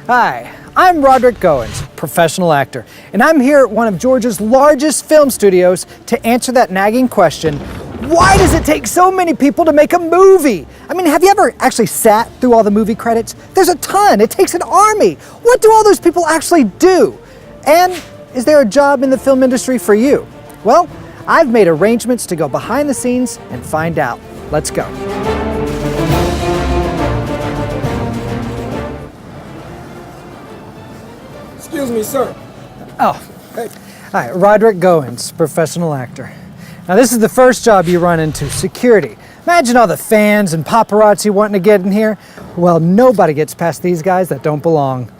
Hi, I'm Roderick Goins, professional actor, and I'm here at one of Georgia's largest film studios to answer that nagging question, why does it take so many people to make a movie? I mean, have you ever actually sat through all the movie credits? There's a ton, it takes an army. What do all those people actually do? And is there a job in the film industry for you? Well, I've made arrangements to go behind the scenes and find out. Let's go. Excuse me, sir. Oh, Hey. hi, Roderick Goins, professional actor. Now this is the first job you run into, security. Imagine all the fans and paparazzi wanting to get in here. Well, nobody gets past these guys that don't belong.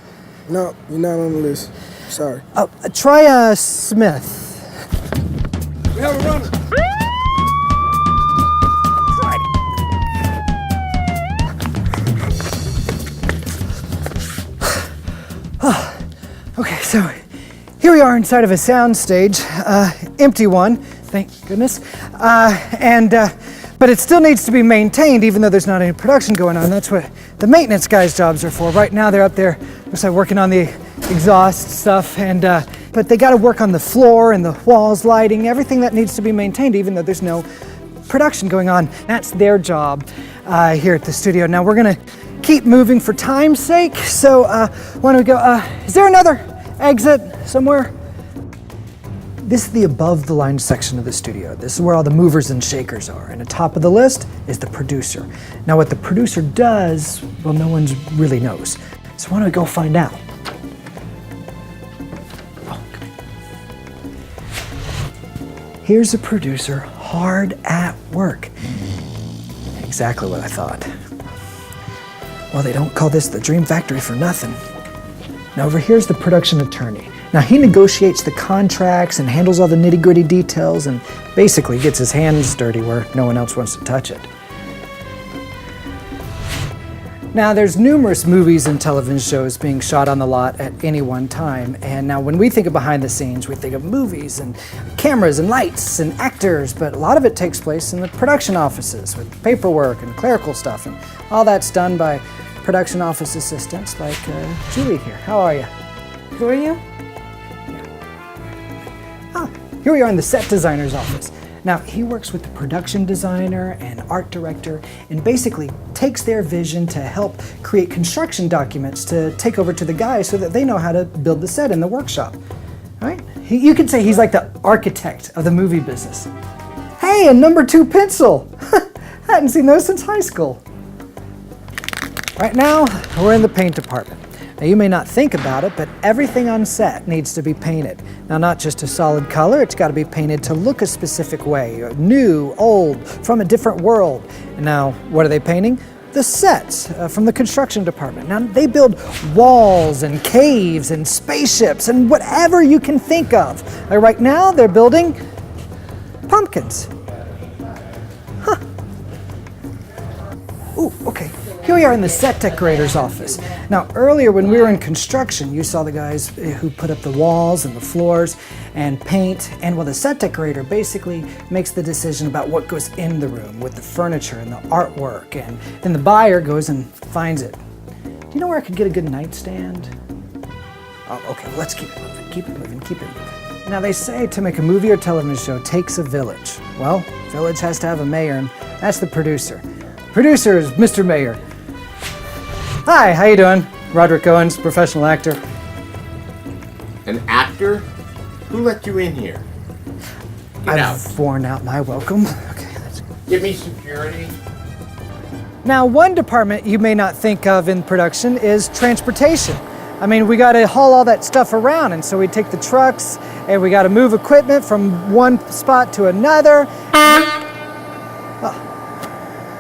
No, you're not on the list. Sorry. Try Smith. We have a runner. Okay, so here we are inside of a sound stage, empty one, thank goodness, but it still needs to be maintained even though there's not any production going on. That's what the maintenance guys' jobs are for. Right now they're up there, looks like working on the exhaust stuff, but they got to work on the floor and the walls, lighting, everything that needs to be maintained even though there's no production going on. That's their job here at the studio. Now we're gonna keep moving for time's sake, so why don't we go, is there another exit somewhere? This is the above the line section of the studio. This is where all the movers and shakers are, and at the top of the list is the producer. Now what the producer does, well, no one really knows, so why don't we go find out? Oh, come here. Here's a producer hard at work. Exactly what I thought. Well, they don't call this the Dream Factory for nothing. Now over here's the production attorney. Now he negotiates the contracts and handles all the nitty-gritty details and basically gets his hands dirty where no one else wants to touch it. Now there's numerous movies and television shows being shot on the lot at any one time, and now when we think of behind the scenes, we think of movies and cameras and lights and actors, but a lot of it takes place in the production offices with paperwork and clerical stuff, and all that's done by production office assistants like Julie here. How are you? Who are you? Here we are in the set designer's office. Now, he works with the production designer and art director and basically takes their vision to help create construction documents to take over to the guys so that they know how to build the set in the workshop. All right? You could say he's like the architect of the movie business. Hey, a number 2 pencil! I hadn't seen those since high school. Right now, we're in the paint department. Now, you may not think about it, but everything on set needs to be painted. Now, not just a solid color, it's got to be painted to look a specific way, new, old, from a different world. And now, what are they painting? The sets from the construction department. Now, they build walls and caves and spaceships and whatever you can think of. Like right now, they're building pumpkins. Huh. Ooh, okay. Here we are in the set decorator's office. Now, earlier when we were in construction, you saw the guys who put up the walls and the floors and paint, and well, the set decorator basically makes the decision about what goes in the room with the furniture and the artwork, and then the buyer goes and finds it. Do you know where I could get a good nightstand? Oh, okay, well, let's keep it moving, keep it moving, keep it moving. Now, they say to make a movie or television show takes a village. Well, village has to have a mayor, and that's the producer. Producer is Mr. Mayor. Hi, how you doing? Roderick Goins, professional actor. An actor? Who let you in here? Get out. I've worn out my welcome. Okay, let's go. Give me security. Now, one department you may not think of in production is transportation. I mean, we got to haul all that stuff around, and so we take the trucks, and we got to move equipment from one spot to another.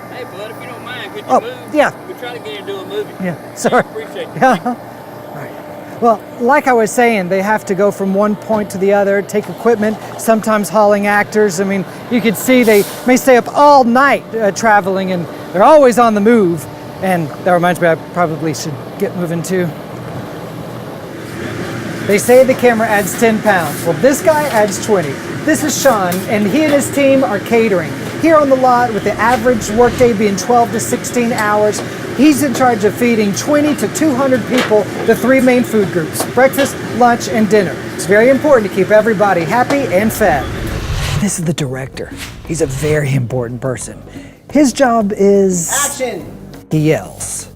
Hey, bud, if you don't mind, could you move? Yeah. We're trying to get you to do a movie. Yeah, sorry. Appreciate it. Yeah. All right. Well, like I was saying, they have to go from one point to the other, take equipment, sometimes hauling actors. I mean, you could see they may stay up all night traveling, and they're always on the move. And that reminds me, I probably should get moving too. They say the camera adds 10 pounds. Well, this guy adds 20. This is Sean, and he and his team are catering. Here on the lot, with the average workday being 12 to 16 hours, he's in charge of feeding 20 to 200 people the three main food groups: breakfast, lunch, and dinner. It's very important to keep everybody happy and fed. This is the director. He's a very important person. His job is... Action! He yells.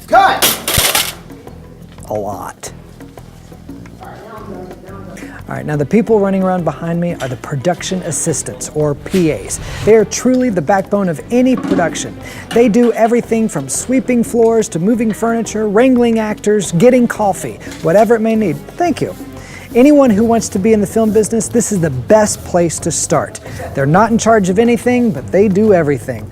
Cut! A lot. All right, now the people running around behind me are the production assistants, or PAs. They are truly the backbone of any production. They do everything from sweeping floors to moving furniture, wrangling actors, getting coffee, whatever it may need. Thank you. Anyone who wants to be in the film business, this is the best place to start. They're not in charge of anything, but they do everything.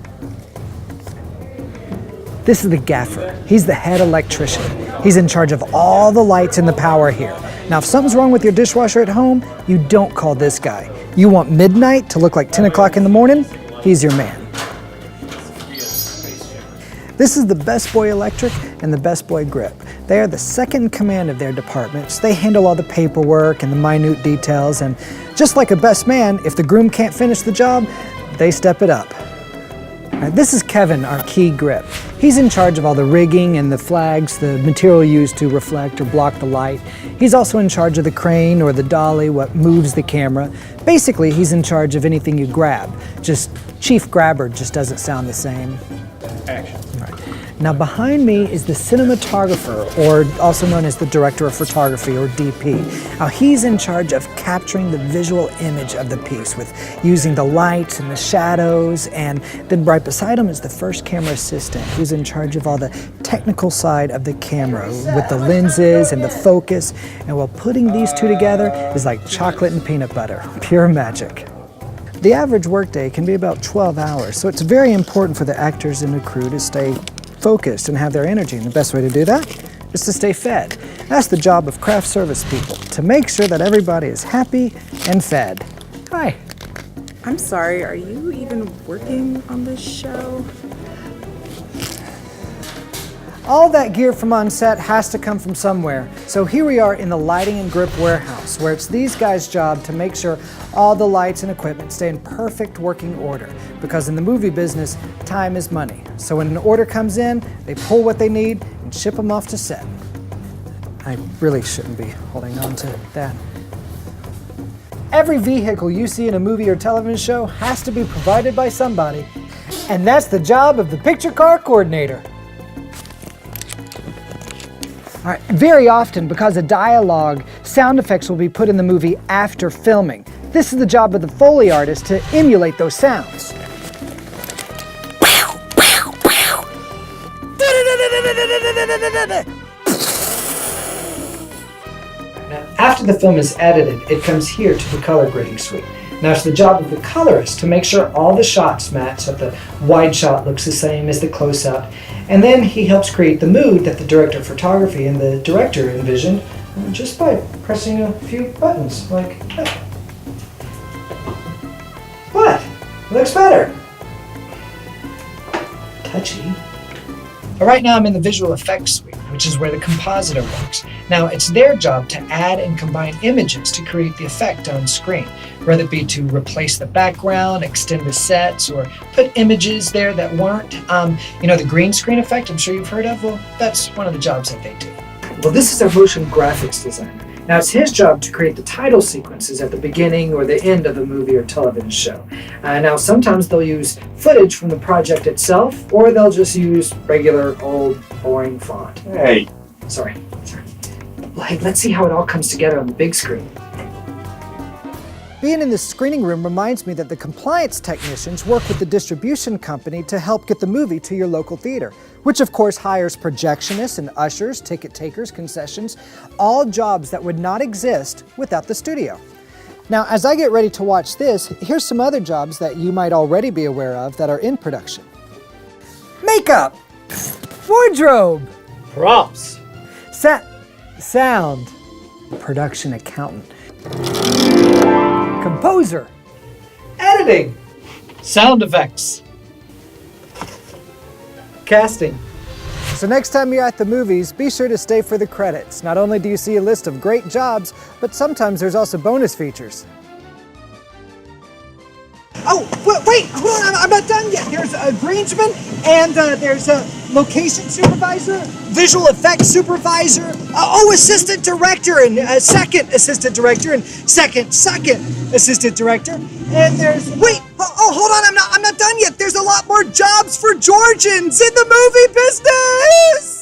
This is the gaffer. He's the head electrician. He's in charge of all the lights and the power here. Now, if something's wrong with your dishwasher at home, you don't call this guy. You want midnight to look like 10 o'clock in the morning? He's your man. This is the Best Boy Electric and the Best Boy Grip. They are the second in command of their departments. They handle all the paperwork and the minute details, and just like a best man, if the groom can't finish the job, they step it up. Now, this is Kevin, our key grip. He's in charge of all the rigging and the flags, the material used to reflect or block the light. He's also in charge of the crane or the dolly, what moves the camera. Basically, he's in charge of anything you grab. Just Chief Grabber just doesn't sound the same. Action. Now behind me is the cinematographer, or also known as the director of photography, or DP. Now he's in charge of capturing the visual image of the piece with using the lights and the shadows, and then right beside him is the first camera assistant, who's in charge of all the technical side of the camera with the lenses and the focus. And while putting these two together is like chocolate and peanut butter, pure magic. The average workday can be about 12 hours, so it's very important for the actors and the crew to stay focused and have their energy, and the best way to do that is to stay fed. That's the job of craft service people, to make sure that everybody is happy and fed. Hi. I'm sorry, are you even working on this show? All that gear from on set has to come from somewhere, so here we are in the lighting and grip warehouse, where it's these guys' job to make sure all the lights and equipment stay in perfect working order, because in the movie business, time is money. So when an order comes in, they pull what they need and ship them off to set. I really shouldn't be holding on to that. Every vehicle you see in a movie or television show has to be provided by somebody, and that's the job of the picture car coordinator. All right, very often, because of dialogue, sound effects will be put in the movie after filming. This is the job of the Foley artist to emulate those sounds. Now, after the film is edited, it comes here to the color grading suite. Now it's the job of the colorist to make sure all the shots match, so that the wide shot looks the same as the close-up. And then he helps create the mood that the director of photography and the director envisioned just by pressing a few buttons like that. What? It looks better. Touchy. But right now I'm in the visual effects suite, which is where the compositor works. Now it's their job to add and combine images to create the effect on screen, whether it be to replace the background, extend the sets, or put images there that weren't. You know, the green screen effect I'm sure you've heard of? Well, that's one of the jobs that they do. Well, this is a motion graphics designer. Now it's his job to create the title sequences at the beginning or the end of a movie or television show. Now sometimes they'll use footage from the project itself, or they'll just use regular old boring font. Hey. Sorry. Well, hey, let's see how it all comes together on the big screen. Being in the screening room reminds me that the compliance technicians work with the distribution company to help get the movie to your local theater, which of course hires projectionists and ushers, ticket takers, concessions, all jobs that would not exist without the studio. Now, as I get ready to watch this, here's some other jobs that you might already be aware of that are in production. Makeup, wardrobe, Props. sound, production accountant, composer, editing, Sound effects. casting. So next time you're at the movies, be sure to stay for the credits. Not only do you see a list of great jobs, but sometimes there's also bonus features. Oh, wait, hold on, I'm not done yet. There's a greensman, and there's a location supervisor, visual effects supervisor, assistant director, and second assistant director, and second assistant director. And there's hold on, I'm not done yet. There's a lot more jobs for Georgians in the movie business.